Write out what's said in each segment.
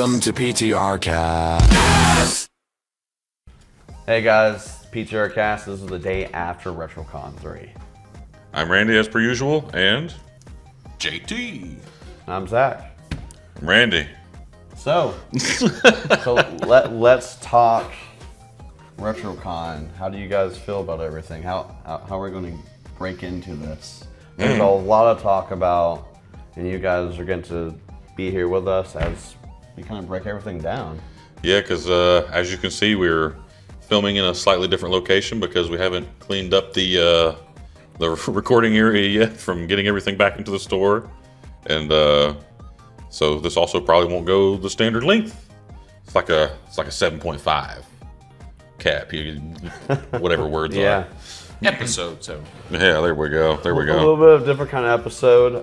Welcome to PTRcast. Hey guys, PTRcast. This is the day after RetroCon 3. I'm Randy as per usual, and JT. I'm Zach. Randy. So let's talk RetroCon. How do you guys feel about everything? How are we going to break into this? There's a lot of talk about, and you guys are going to be here with us as we kind of break everything down. Yeah, because as you can see, we're filming in a slightly different location because we haven't cleaned up the recording area yet from getting everything back into the store, and so this also probably won't go the standard length. It's like a 7.5 cap. Whatever words are. Episode, so. Yeah, there we go. A little bit of different kind of episode,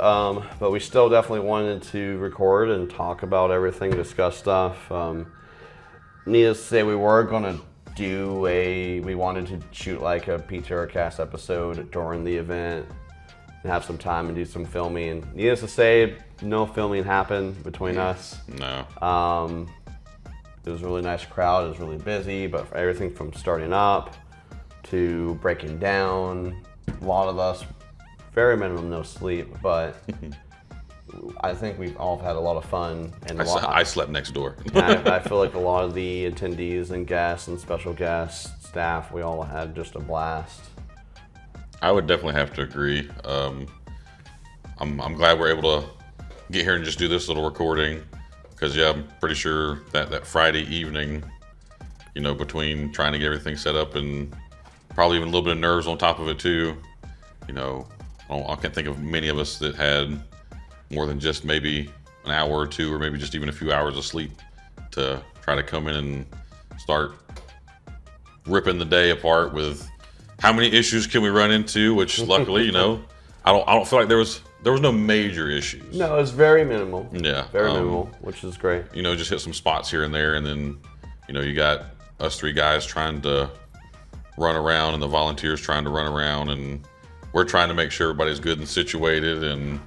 but we still definitely wanted to record and talk about everything, discuss stuff. Needless to say, we wanted to shoot like a PTRcast episode during the event and have some time and do some filming. And needless to say, no filming happened between us. No. It was a really nice crowd. It was really busy, but for everything from starting up to breaking down, a lot of us, very minimum no sleep, but I think we've all had a lot of fun. And I slept next door. I feel like a lot of the attendees and guests and special guests, staff, we all had just a blast. I would definitely have to agree. I'm glad we're able to get here and just do this little recording, because I'm pretty sure that Friday evening, between trying to get everything set up and probably even a little bit of nerves on top of it too, I can't think of many of us that had more than just maybe an hour or two, or maybe just even a few hours of sleep to try to come in and start ripping the day apart with how many issues can we run into, which luckily, I don't feel like there was no major issues. No, it was very minimal. Yeah. Very minimal, which is great. Just hit some spots here and there, and then, you got us three guys trying to run around and the volunteers trying to run around, and we're trying to make sure everybody's good and situated and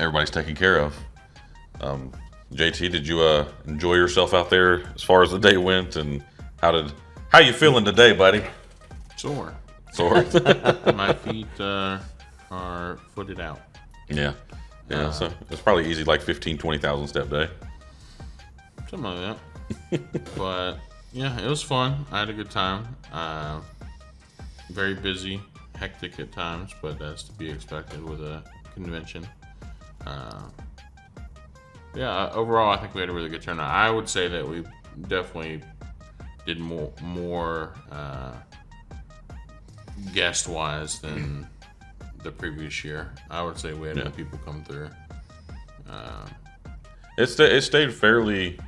everybody's taken care of. JT, did you enjoy yourself out there as far as the day went, and how you feeling today, buddy? Sore. My feet are footed out. Yeah. So it's probably easy, like 20,000 step day. Something like that. But yeah, it was fun. I had a good time. Very busy, hectic at times, but that's to be expected with a convention. Overall, I think we had a really good turnout. I would say that we definitely did more guest-wise than the previous year. I would say we had more people come through. It stayed fairly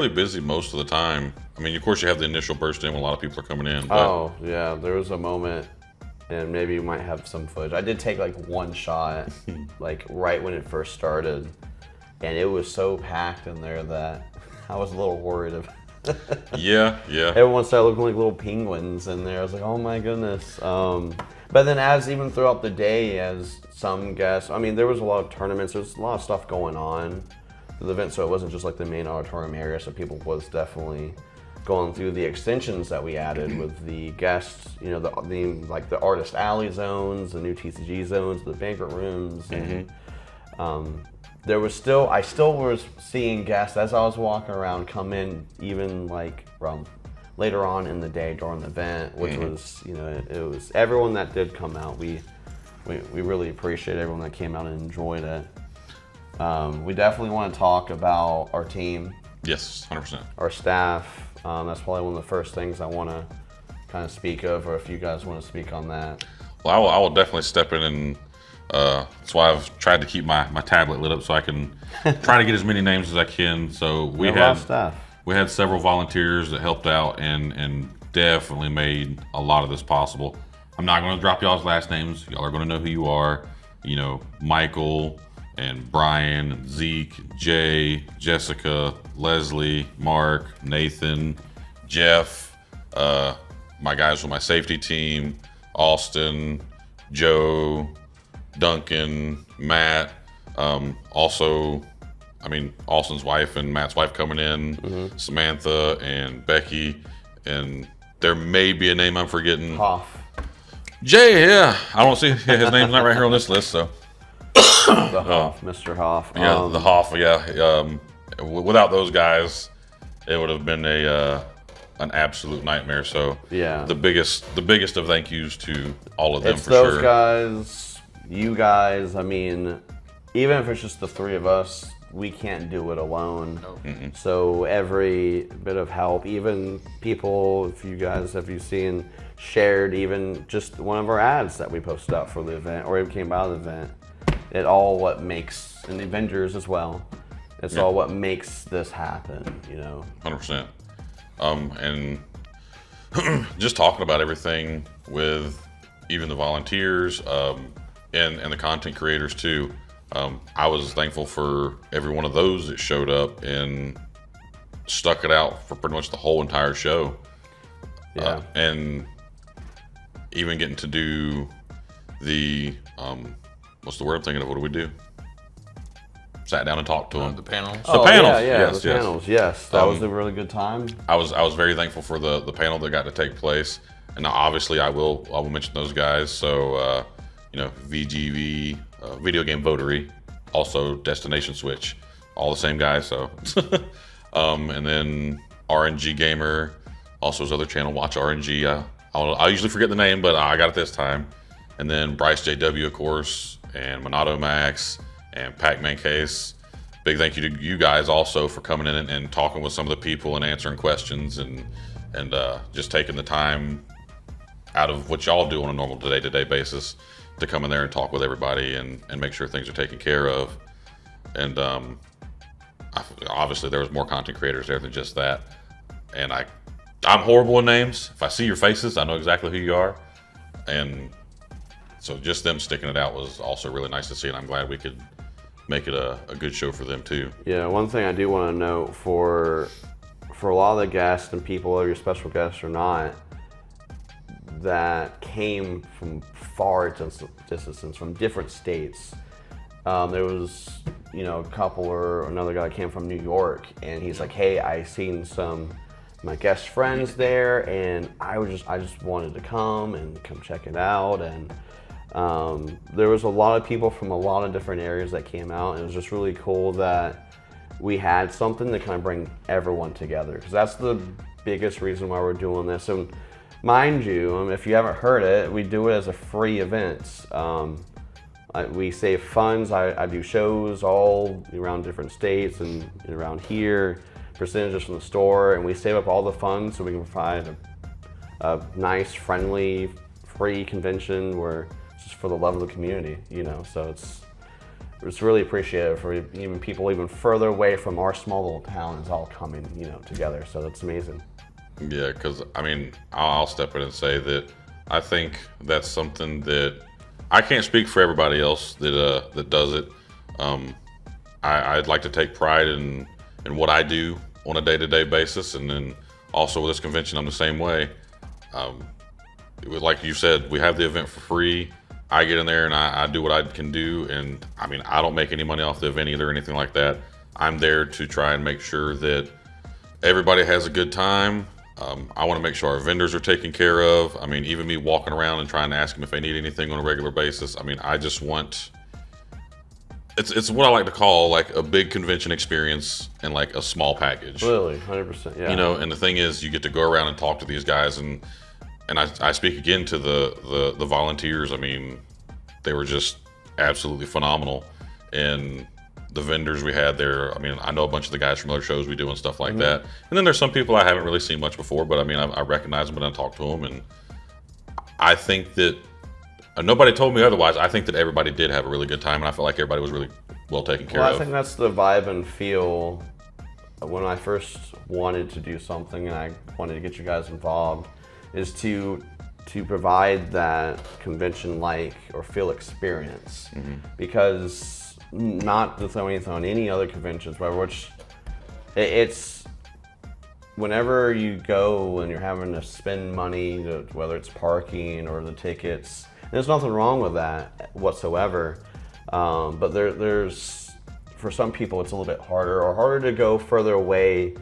busy most of the time. I mean, of course, you have the initial burst in when a lot of people are coming in. But... Oh, yeah. There was a moment, and maybe you might have some footage. I did take like one shot, like right when it first started, and it was so packed in there that I was a little worried of. Yeah. Everyone started looking like little penguins in there. I was like, oh my goodness. But then even throughout the day, as some guests, there was a lot of tournaments. There's a lot of stuff going on for the event, so it wasn't just like the main auditorium area. So people was definitely going through the extensions that we added with the guests, the artist alley zones, the new TCG zones, the banquet rooms, and I still was seeing guests as I was walking around come in, even like later on in the day during the event, which was, it was everyone that did come out. We really appreciate everyone that came out and enjoyed it. We definitely want to talk about our team. Yes, 100%. Our staff. That's probably one of the first things I want to kind of speak of, or if you guys want to speak on that. Well, I will definitely step in, and that's why I've tried to keep my tablet lit up so I can try to get as many names as I can. So we had several volunteers that helped out and definitely made a lot of this possible. I'm not going to drop y'all's last names. Y'all are going to know who you are. Michael and Brian, and Zeke, Jay, Jessica, Leslie, Mark, Nathan, Jeff, my guys with my safety team, Austin, Joe, Duncan, Matt, also I mean, Austin's wife and Matt's wife coming in, Samantha and Becky, and there may be a name I'm forgetting. Hoff. Jay, yeah. I don't see his name's not right here on this list, so. The Hoff, Mr. Hoff. Yeah, the Hoff, yeah. Without those guys, it would have been an absolute nightmare. So yeah, the biggest of thank yous to all of them it's for those sure. Guys, you guys. I mean, even if it's just the three of us, we can't do it alone. Nope. So every bit of help, even people, if you've seen, shared even just one of our ads that we posted up for the event, or even came out of the event. It all what makes, and the Avengers as well. It's all what makes this happen, 100%. And just talking about everything with even the volunteers and the content creators too. I was thankful for every one of those that showed up and stuck it out for pretty much the whole entire show. Yeah. And even getting to do the what's the word I'm thinking of? What do we do? Sat down and talked to them. The panels. The panels. Yes, panels. Yes, that was a really good time. I was very thankful for the panel that got to take place, and obviously I will mention those guys. So VGV, Video Game Votery, also Destination Switch, all the same guys. So, and then RNG Gamer, also his other channel, Watch RNG. I usually forget the name, but I got it this time. And then Bryce JW, of course, and Monado Max, and Pac-Man Case. Big thank you to you guys also for coming in and talking with some of the people and answering questions and just taking the time out of what y'all do on a normal day-to-day basis to come in there and talk with everybody and make sure things are taken care of. And obviously there was more content creators there than just that. And I'm horrible with names. If I see your faces, I know exactly who you are. And so just them sticking it out was also really nice to see, and I'm glad we could make it a good show for them too. Yeah, one thing I do want to note for a lot of the guests and people, whether you're special guests or not, that came from far distances, from different states. There was, a couple or another guy came from New York, and he's like, "Hey, I seen some of my guest friends there, and I just wanted to come check it out." And there was a lot of people from a lot of different areas that came out, and it was just really cool that we had something to kind of bring everyone together, because that's the biggest reason why we're doing this. And mind you, if you haven't heard it, we do it as a free event. We save funds. I do shows all around different states and around here, percentages from the store, and we save up all the funds so we can provide a nice, friendly, free convention where just for the love of the community, so it's really appreciated for even people even further away from our small little town is all coming, together. So that's amazing. Yeah, because I'll step in and say that I think that's something that I can't speak for everybody else that does it. I'd like to take pride in what I do on a day-to-day basis, and then also with this convention, I'm the same way. Like you said, we have the event for free. I get in there and I do what I can do, and I don't make any money off the event either or anything like that. I'm there to try and make sure that everybody has a good time. I want to make sure our vendors are taken care of. Even me walking around and trying to ask them if they need anything on a regular basis. I just want, it's what I like to call like a big convention experience and like a small package. Really, 100%, yeah. And the thing is, you get to go around and talk to these guys, and I speak again to the volunteers. They were just absolutely phenomenal. And the vendors we had there, I know a bunch of the guys from other shows we do and stuff like that. And then there's some people I haven't really seen much before, but I recognize them and I talk to them. And I think that nobody told me otherwise. I think that everybody did have a really good time, and I feel like everybody was really well taken care of. I think that's the vibe and feel when I first wanted to do something and I wanted to get you guys involved, is to provide that convention-like or feel experience. Because not to throw anything on any other conventions, but it's whenever you go and you're having to spend money, whether it's parking or the tickets, and there's nothing wrong with that whatsoever. But there's for some people it's a little bit harder to go further away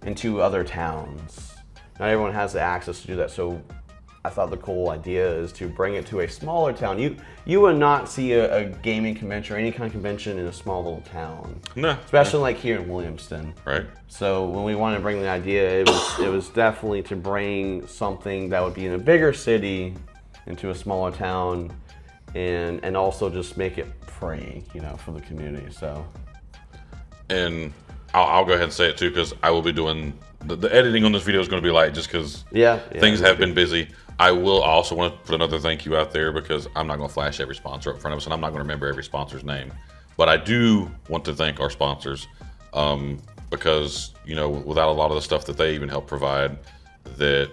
into other towns. Not everyone has the access to do that, so I thought the cool idea is to bring it to a smaller town. You would not see a gaming convention or any kind of convention in a small little town. No. Especially like here in Williamston. Right. So when we wanted to bring the idea, it was definitely to bring something that would be in a bigger city into a smaller town, and also just make it free, for the community. So. And I'll go ahead and say it too, because I will be doing the editing on this video is going to be light, just because things have been busy. I will also want to put another thank you out there, because I'm not going to flash every sponsor up front of us, and I'm not going to remember every sponsor's name. But I do want to thank our sponsors, because, without a lot of the stuff that they even help provide, that,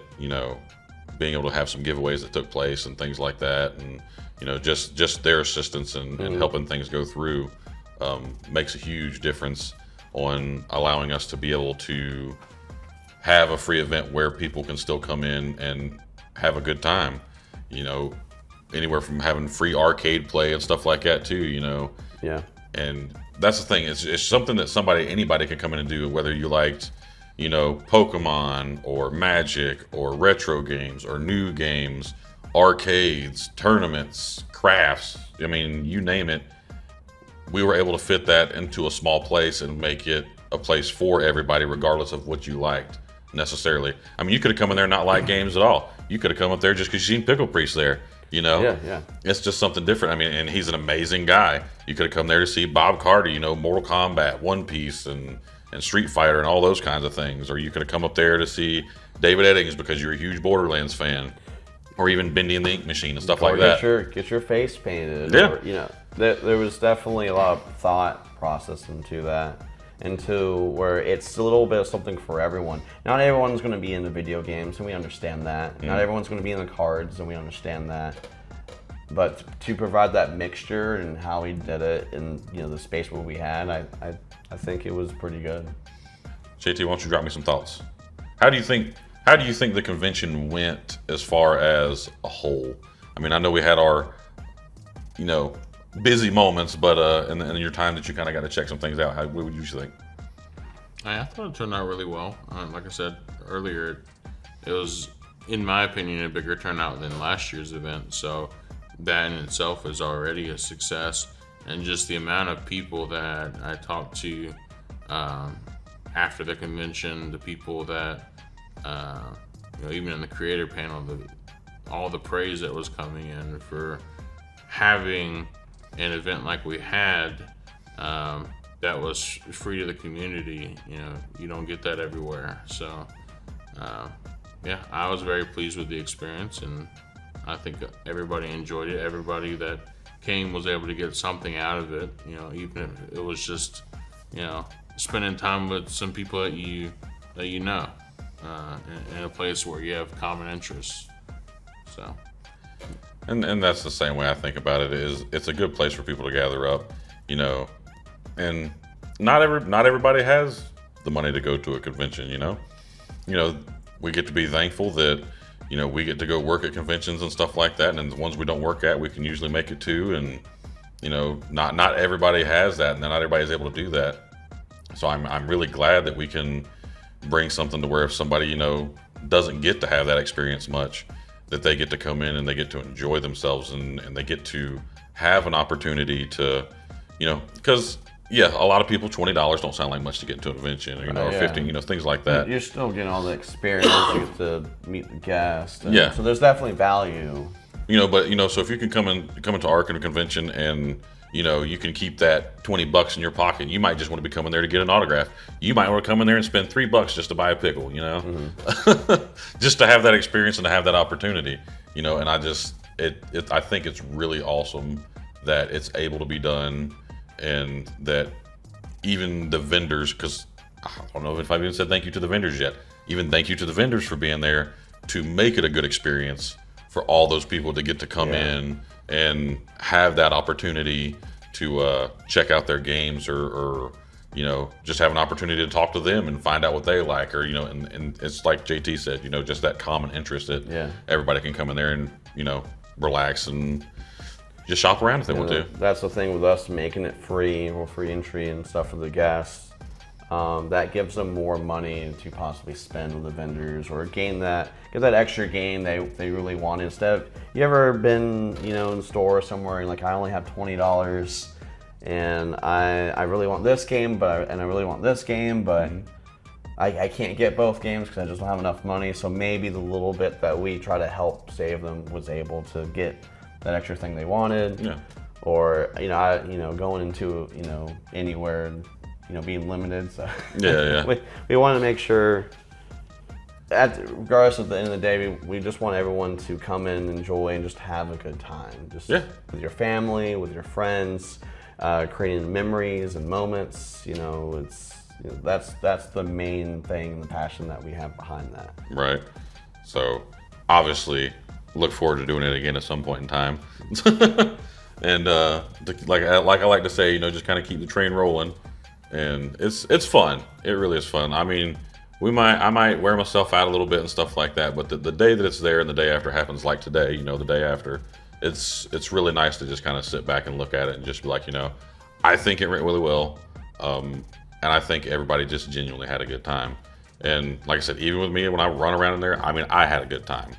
being able to have some giveaways that took place and things like that, and, just their assistance and helping things go through makes a huge difference on allowing us to be able to have a free event where people can still come in and have a good time, anywhere from having free arcade play and stuff like that too, Yeah. And that's the thing, it's something that anybody can come in and do, whether you liked, Pokemon or Magic or retro games or new games, arcades, tournaments, crafts, you name it. We were able to fit that into a small place and make it a place for everybody, regardless of what you liked necessarily. You could have come in there and not like games at all. You could have come up there just because you seen Pickle Priest there, Yeah. It's just something different. And he's an amazing guy. You could have come there to see Bob Carter, Mortal Kombat, One Piece, and Street Fighter, and all those kinds of things. Or you could have come up there to see David Eddings because you're a huge Borderlands fan. Or even Bendy and the Ink Machine and stuff like that. Get your face painted. Yeah. Or, there was definitely a lot of thought process into that, into where it's a little bit of something for everyone. Not everyone's going to be into video games, and we understand that. Not everyone's going to be into cards, and we understand that. But to provide that mixture and how we did it, and the space where we had, I think it was pretty good. JT, why don't you drop me some thoughts? How do you think the convention went as far as a whole? I know we had our, busy moments, but in your time that you kind of got to check some things out, what would you think? I thought it turned out really well. Like I said earlier, it was, in my opinion, a bigger turnout than last year's event. So that in itself is already a success. And just the amount of people that I talked to after the convention, the people that, even in the creator panel, all the praise that was coming in for having an event like we had that was free to the community. You don't get that everywhere. So I was very pleased with the experience, and I think everybody enjoyed it. Everybody that came was able to get something out of it, even if it was just spending time with some people that you know in a place where you have common interests. So And that's the same way I think about it. Is it's a good place for people to gather up, and not everybody has the money to go to a convention, we get to be thankful that we get to go work at conventions and stuff like that, and the ones we don't work at, we can usually make it to, and not everybody has that, and not everybody's able to do that. So I'm really glad that we can bring something to where if somebody doesn't get to have that experience much, that they get to come in and they get to enjoy themselves, and they get to have an opportunity to, because a lot of people, $20 don't sound like much to get into an convention, or 15, things like that. You're still getting all the experience. You get to meet the guests. Yeah. So there's definitely value. So if you can come into our convention and you can keep that $20 in your pocket, you might just want to be coming there to get an autograph. You might want to come in there and spend $3 just to buy a pickle, just to have that experience and to have that opportunity, and I think it's really awesome that it's able to be done, and that even the vendors, because I don't know if I've even said thank you to the vendors yet, even thank you to the vendors for being there to make it a good experience for all those people to get to come in and have that opportunity to check out their games, or just have an opportunity to talk to them and find out what they like, or and it's like JT said, just that common interest that everybody can come in there and relax and just shop around if they want to. That's the thing with us making it free or free entry and stuff for the guests. That gives them more money to possibly spend with the vendors or get that extra game they really want. Instead of, you ever been, in the store somewhere and like, I only have $20 and I really want this game, but I really want this game, but I can't get both games because I just don't have enough money. So maybe the little bit that we try to help save them was able to get that extra thing they wanted. Yeah. Or going into anywhere and being limited. So Yeah. we want to make sure, regardless of the end of the day, we just want everyone to come in, enjoy, and just have a good time. Just with your family, with your friends, creating memories and moments. That's the main thing and the passion that we have behind that. Right. So obviously look forward to doing it again at some point in time. And like I like to say, just kind of keep the train rolling. And it's fun. It really is fun. I mean, I might wear myself out a little bit and stuff like that, but the day that it's there and the day after happens like today, the day after, it's really nice to just kind of sit back and look at it and just be like, I think it went really well. And I think everybody just genuinely had a good time. And like I said, even with me, when I run around in there, I mean, I had a good time.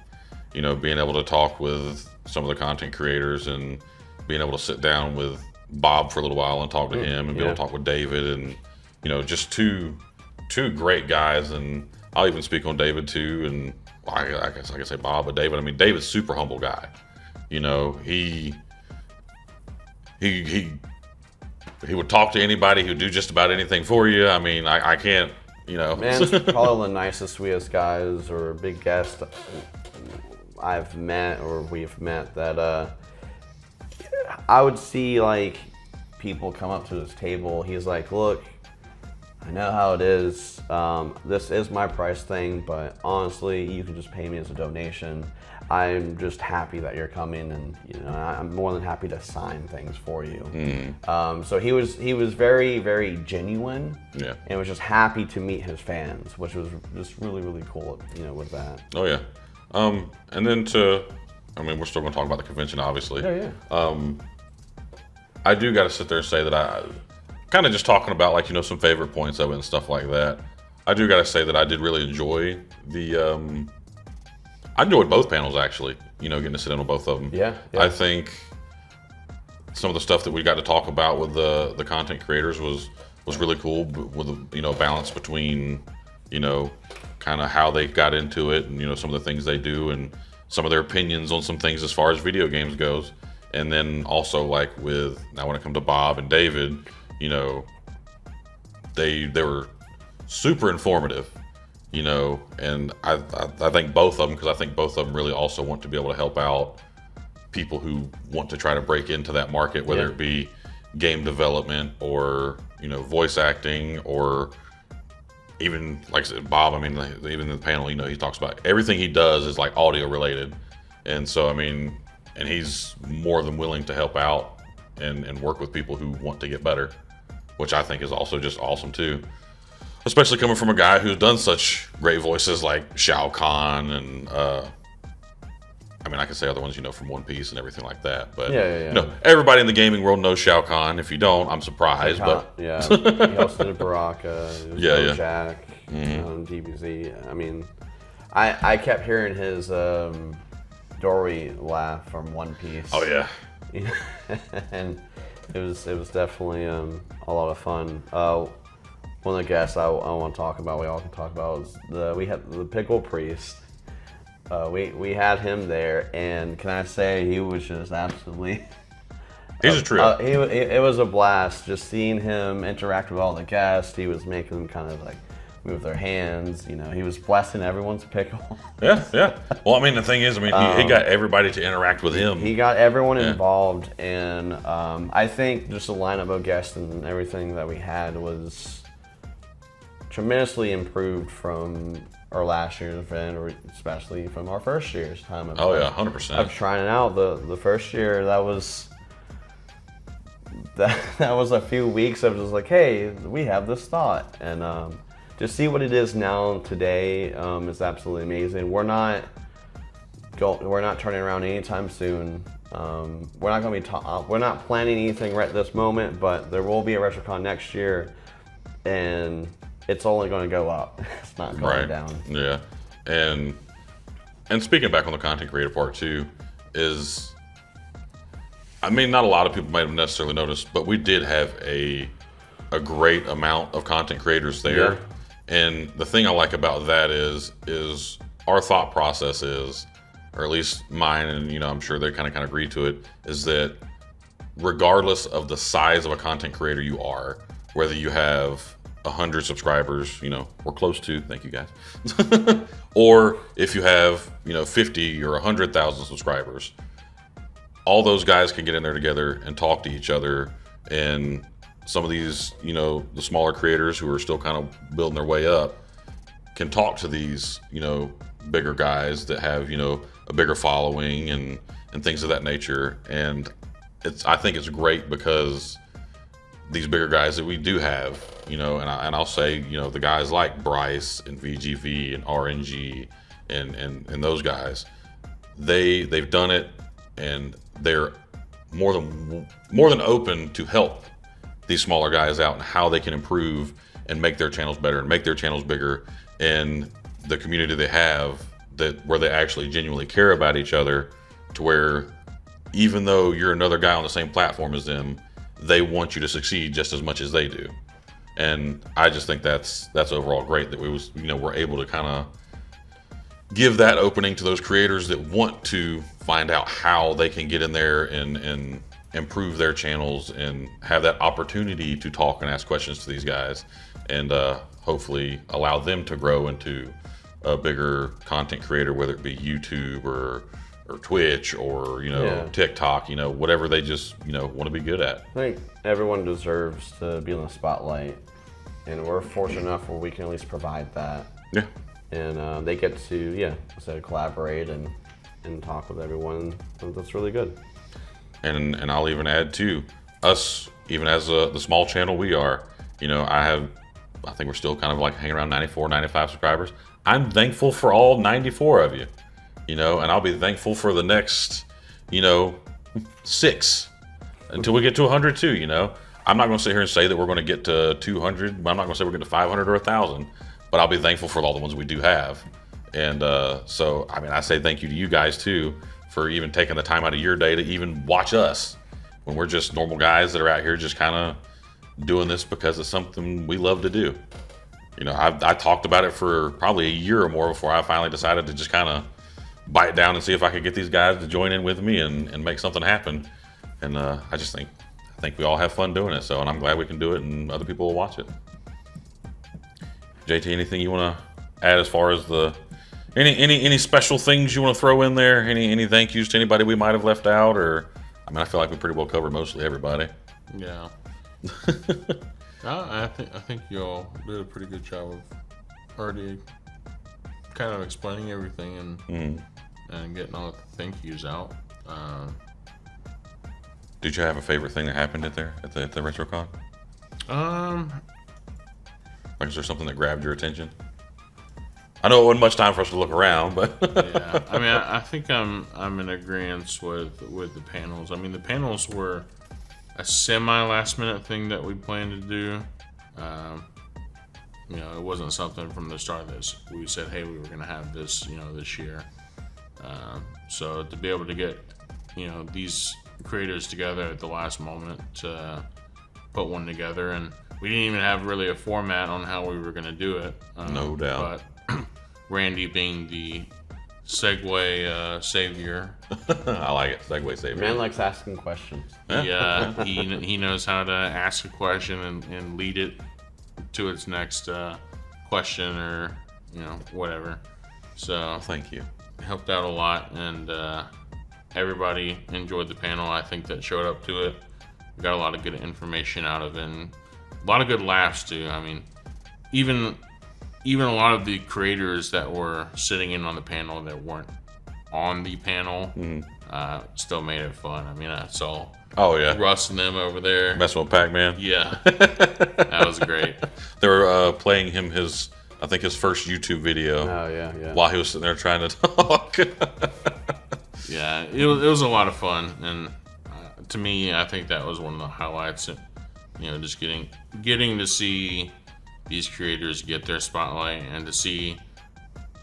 Being able to talk with some of the content creators and being able to sit down with Bob for a little while and talk to him and be able to talk with David and, just two great guys. And I'll even speak on David too. And I guess I can say Bob, but David, I mean, David's a super humble guy. He would talk to anybody. He would do just about anything for you. I mean, I can't, Man's probably the nicest, sweetest guys or big guest I've met or we've met that I would see like people come up to his table. He's like, look, I know how it is. This is my price thing, but honestly, you can just pay me as a donation. I'm just happy that you're coming, and I'm more than happy to sign things for you. So he was very, very genuine, and was just happy to meet his fans, which was just really, really cool, with that. Oh yeah, and then we're still going to talk about the convention, obviously. Yeah. I do got to sit there and say that I kind of just talking about like some favorite points of it and stuff like that. I do got to say that I did really enjoy I enjoyed both panels actually. Getting to sit in on both of them. Yeah. I think some of the stuff that we got to talk about with the content creators was really cool. With a balance between kind of how they got into it and some of the things they do and some of their opinions on some things as far as video games goes. And then also like now when it comes to Bob and David, they were super informative, and I think both of them, because I think both of them really also want to be able to help out people who want to try to break into that market, whether it be game development or, voice acting or even, like I said, Bob, I mean, even in the panel, he talks about everything he does is like audio related. And so, I mean, and he's more than willing to help out and work with people who want to get better, which I think is also just awesome too. Especially coming from a guy who's done such great voices like Shao Kahn and, I mean, I could say other ones, from One Piece and everything like that. But, everybody in the gaming world knows Shao Kahn. If you don't, I'm surprised. But he also did Baraka, Jack, DBZ. I mean, I kept hearing his Dory laugh from One Piece. Oh yeah. And it was definitely a lot of fun. One of the guests I want to talk about, we all can talk about, is we had the Pickle Priest. We had him there, and can I say he was just absolutely. He's a trip. It was a blast just seeing him interact with all the guests. He was making them kind of like move their hands. He was blessing everyone's pickle. Yeah. Well, I mean, the thing is, he got everybody to interact with him. He got everyone involved, and I think just the lineup of guests and everything that we had was tremendously improved from our last year's event, or especially from our first year's time. 100%. Of trying it out. The first year, that was a few weeks of just like, hey, we have this thought, and to see what it is now today is absolutely amazing. We're not turning around anytime soon. We're not going to be we're not planning anything right this moment, but there will be a RetroCon next year, and it's only going to go up. It's not going down. Yeah, and speaking back on the content creator part too, is, I mean, not a lot of people might have necessarily noticed, but we did have a great amount of content creators there. Yeah. And the thing I like about that is our thought process is, or at least mine, and I'm sure they kind of agree to it, is that regardless of the size of a content creator you are, whether you have 100 subscribers, or close to, thank you guys, or if you have 50 or 100,000 subscribers, all those guys can get in there together and talk to each other. And some of these, the smaller creators who are still kind of building their way up can talk to these, bigger guys that have, a bigger following and things of that nature. And I think it's great because these bigger guys that we do have, and I'll say, the guys like Bryce and VGV and RNG and those guys, they've done it, and they're more than open to help these smaller guys out and how they can improve and make their channels better and make their channels bigger. And the community they have, where they actually genuinely care about each other, to where even though you're another guy on the same platform as them, they want you to succeed just as much as they do. And I just think that's overall great that we're able to kind of give that opening to those creators that want to find out how they can get in there and improve their channels and have that opportunity to talk and ask questions to these guys, and hopefully allow them to grow into a bigger content creator, whether it be YouTube or Twitch or TikTok, whatever they just want to be good at. I think everyone deserves to be in the spotlight, and we're fortunate enough where we can at least provide that. Yeah. And they get to collaborate and talk with everyone. That's really good. And I'll even add too, us, even as the small channel we are, I think we're still kind of like hanging around 94, 95 subscribers. I'm thankful for all 94 of you, and I'll be thankful for the next, 6 until we get to 100 too, I'm not going to sit here and say that we're going to get to 200. I'm not going to say we're going to 500 or 1,000, but I'll be thankful for all the ones we do have. And so, I mean, I say thank you to you guys too, for even taking the time out of your day to even watch us when we're just normal guys that are out here just kind of doing this because it's something we love to do. I talked about it for probably a year or more before I finally decided to just kind of bite down and see if I could get these guys to join in with me and make something happen. And I think we all have fun doing it. So, and I'm glad we can do it and other people will watch it. JT, anything you want to add as far as any special things you want to throw in there? Any thank yous to anybody we might have left out? Or, I mean, I feel like we pretty well covered mostly everybody. Yeah. I think you all did a pretty good job of already kind of explaining everything and getting all the thank yous out. Did you have a favorite thing that happened at the RetroCon? Like, is there something that grabbed your attention? I know it wasn't much time for us to look around, but yeah, I mean, I think I'm in agreement with the panels. I mean, the panels were a semi last minute thing that we planned to do. It wasn't something from the start that we said, hey, we were going to have this, this year. So to be able to get, these creators together at the last moment to put one together, and we didn't even have really a format on how we were going to do it. No doubt. But Randy being the segue savior. I like it. Segue savior. Man likes asking questions. He knows how to ask a question and lead it to its next question or whatever. So thank you. Helped out a lot, and everybody enjoyed the panel. I think that showed up to it. We got a lot of good information out of it, and a lot of good laughs too. I mean, even a lot of the creators that were sitting in on the panel that weren't on the panel still made it fun. I mean, I saw Russ and them over there messing with Pac-Man. Yeah, that was great. They were playing him his first YouTube video. Oh yeah. While he was sitting there trying to talk. Yeah, it was a lot of fun, and to me, I think that was one of the highlights. Just getting to see these creators get their spotlight, and to see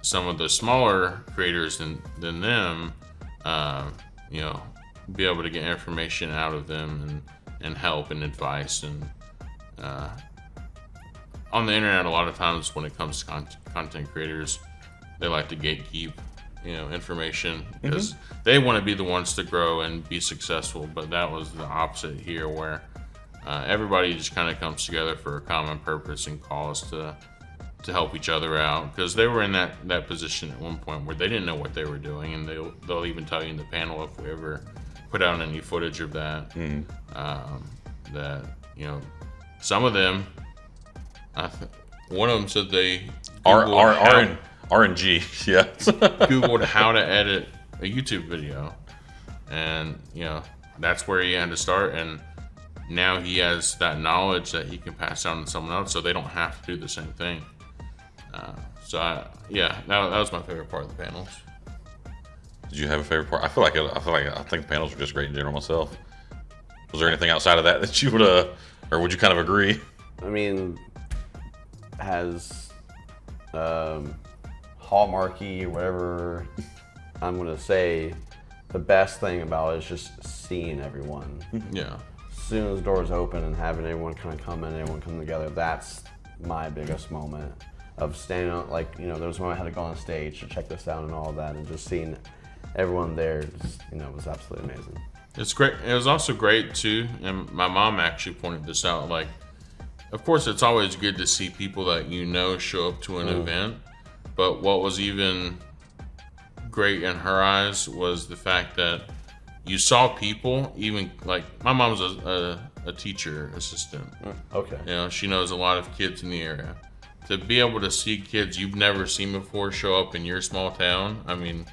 some of the smaller creators than them, be able to get information out of them and help and advice. And on the internet, a lot of times when it comes to content creators, they like to gatekeep information because they want to be the ones to grow and be successful. But that was the opposite here, where everybody just kind of comes together for a common purpose and cause to help each other out, because they were in that position at one point where they didn't know what they were doing, and they'll even tell you in the panel if we ever put out any footage of that, that some of them, one of them said they RNG, yeah. Googled how to edit a YouTube video, and that's where he had to start, and now he has that knowledge that he can pass down to someone else, so they don't have to do the same thing. That was my favorite part of the panels. Did you have a favorite part? I think the panels were just great in general myself. Was there anything outside of that you would or would you kind of agree? I mean, has hallmarky or whatever I'm gonna say, the best thing about it is just seeing everyone. Yeah. As soon as doors open and having everyone kind of come in, everyone come together, that's my biggest moment of standing on, there was when I had to go on stage to check this out and all of that, and just seeing everyone there, just, was absolutely amazing. It's great. It was also great too, and my mom actually pointed this out. Of course, it's always good to see people that show up to an event, but what was even great in her eyes was the fact that you saw people, even my mom's a teacher assistant. Okay. She knows a lot of kids in the area. To be able to see kids you've never seen before show up in your small town, I mean,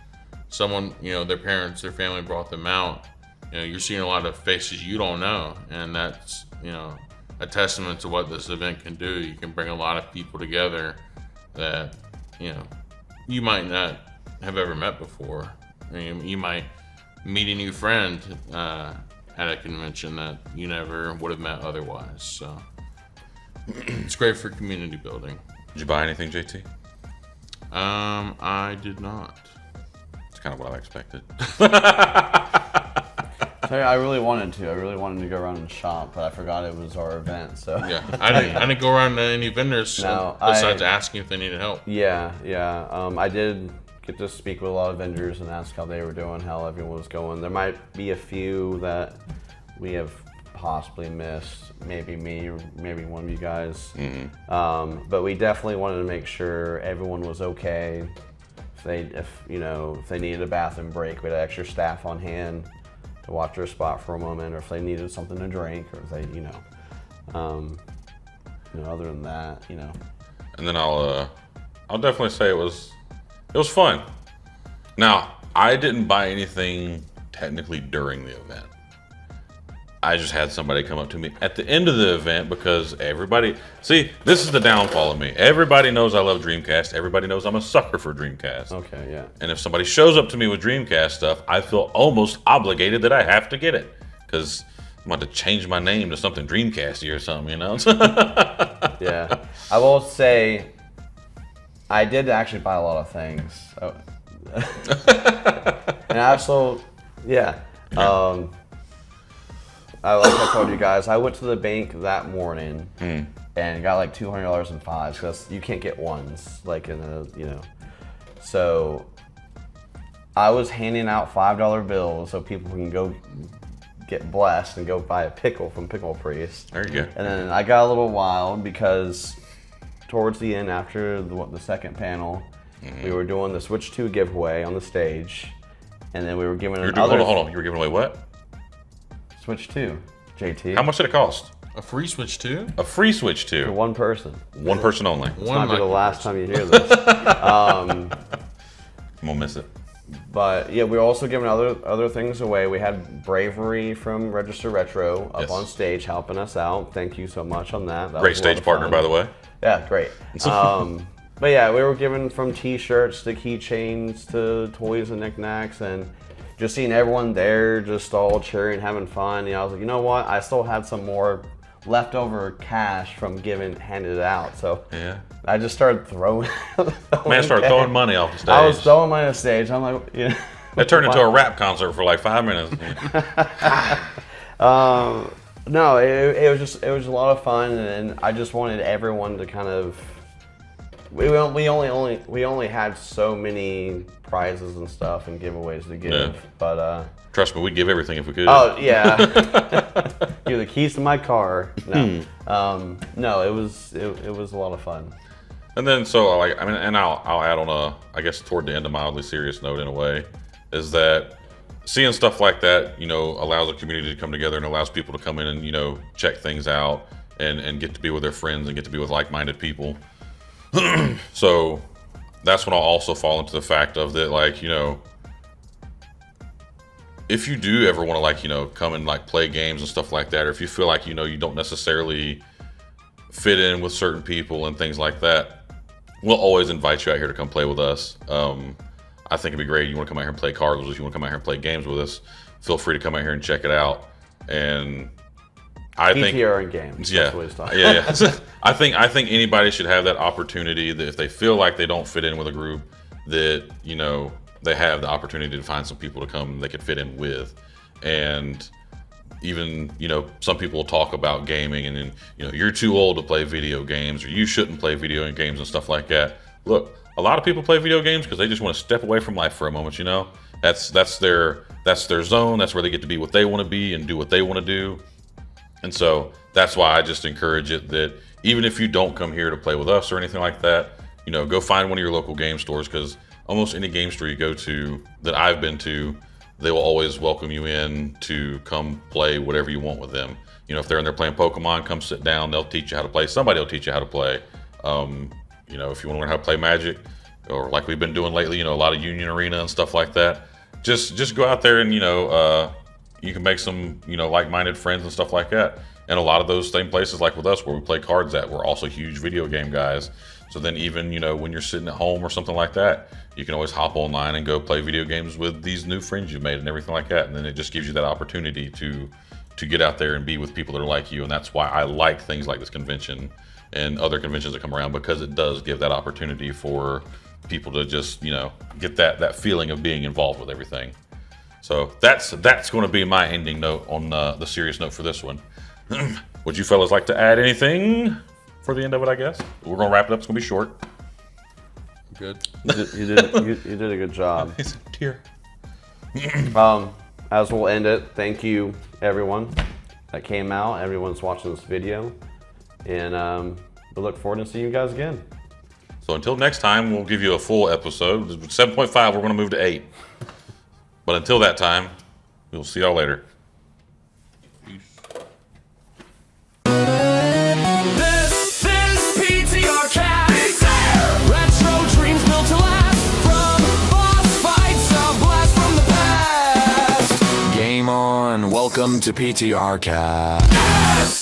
someone, their parents, their family brought them out. You're seeing a lot of faces you don't know, and that's, a testament to what this event can do. You can bring a lot of people together that, you might not have ever met before. You might meet a new friend at a convention that you never would have met otherwise. So it's great for community building. Did you buy anything, JT? I did not. It's kind of what I expected. I really wanted to. I really wanted to go around and shop, but I forgot it was our event. So yeah, I didn't go around to any vendors besides asking if they needed help. Yeah. I did get to speak with a lot of vendors and ask how they were doing, how everyone was going. There might be a few that we have possibly missed, maybe me or maybe one of you guys. But we definitely wanted to make sure everyone was okay. If they needed a bathroom break, we had extra staff on hand to watch their spot for a moment, or if they needed something to drink, or if they, other than that, And then I'll definitely say it was fun. Now, I didn't buy anything technically during the event. I just had somebody come up to me at the end of the event, because this is the downfall of me. Everybody knows I love Dreamcast. Everybody knows I'm a sucker for Dreamcast. Okay, yeah. And if somebody shows up to me with Dreamcast stuff, I feel almost obligated that I have to get it, because I'm about to change my name to something Dreamcasty or something, Yeah. I will say, I did actually buy a lot of things. And also, yeah. Like I told you guys, I went to the bank that morning and got like $200 in fives, because you can't get ones, So I was handing out $5 bills so people can go get blessed and go buy a pickle from Pickle Priest. There you go. And then I got a little wild, because towards the end, after the second panel, we were doing the Switch 2 giveaway on the stage, and then we were giving Hold on. You were giving away what? Switch 2, JT. How much did it cost? A free Switch 2? A free Switch 2. For one person. One person only. This might be the last time you hear this. I'm gonna miss it. But yeah, we were also giving other things away. We had Bravery from Register Retro up on stage helping us out. Thank you so much on that. Great stage partner, by the way. Yeah, great. But yeah, we were giving from T-shirts to keychains to toys and knickknacks, and just seeing everyone there, just all cheering, having fun. I was like, you know what? I still had some more leftover cash from handed it out. So Yeah. I just started throwing. Man, started throwing money off the stage. I was throwing money on the stage. I'm like, It turned into a rap concert for like 5 minutes. No, it was a lot of fun, and I just wanted everyone to kind of. We only had so many prizes and stuff and giveaways to give, but Trust me, we'd give everything if we could. oh yeah, give the keys to my car. No, no, it was a lot of fun. And then so like I mean, and I'll add on I guess toward the end a mildly serious note in a way, is that seeing stuff like that, allows a community to come together and allows people to come in and check things out and get to be with their friends and get to be with like-minded people. So that's when I'll also fall into the fact of that, like, if you do ever want to like, come and like play games and stuff like that, or if you feel like, you don't necessarily fit in with certain people and things like that, we'll always invite you out here to come play with us. I think it'd be great. You want to come out here and play cards with us, you want to come out here and play games with us, feel free to come out here and check it out. And I think PTR and games. Yeah, that's what he's talking yeah. I think anybody should have that opportunity that if they feel like they don't fit in with a group, that they have the opportunity to find some people to come they could fit in with. And even some people will talk about gaming and then you're too old to play video games, or you shouldn't play video games and stuff like that. Look, a lot of people play video games because they just want to step away from life for a moment. That's their zone. That's where they get to be what they want to be and do what they want to do. And so that's why I just encourage it that even if you don't come here to play with us or anything like that, go find one of your local game stores, because almost any game store you go to that I've been to, they will always welcome you in to come play whatever you want with them. If they're in there playing Pokemon, come sit down. They'll teach you how to play. Somebody will teach you how to play. If you want to learn how to play Magic, or like we've been doing lately, a lot of Union Arena and stuff like that, just go out there and you can make some like-minded friends and stuff like that. And a lot of those same places, like with us where we play cards at, we're also huge video game guys. So then even when you're sitting at home or something like that, you can always hop online and go play video games with these new friends you've made and everything like that. And then it just gives you that opportunity to get out there and be with people that are like you. And that's why I like things like this convention and other conventions that come around, because it does give that opportunity for people to just get that feeling of being involved with everything. So that's going to be my ending note on the serious note for this one. Would you fellas like to add anything for the end of it? I guess we're going to wrap it up. It's going to be short. Good. You did a good job. It's a tear. As we'll end it, thank you everyone that came out, everyone's watching this video, and we look forward to seeing you guys again. So until next time, we'll give you a full episode. 7.5, we're going to move to 8. But until that time, we'll see y'all later. This is PTRcast. Retro dreams built to last. From boss fights, a blast from the past. Game on. Welcome to PTRcast.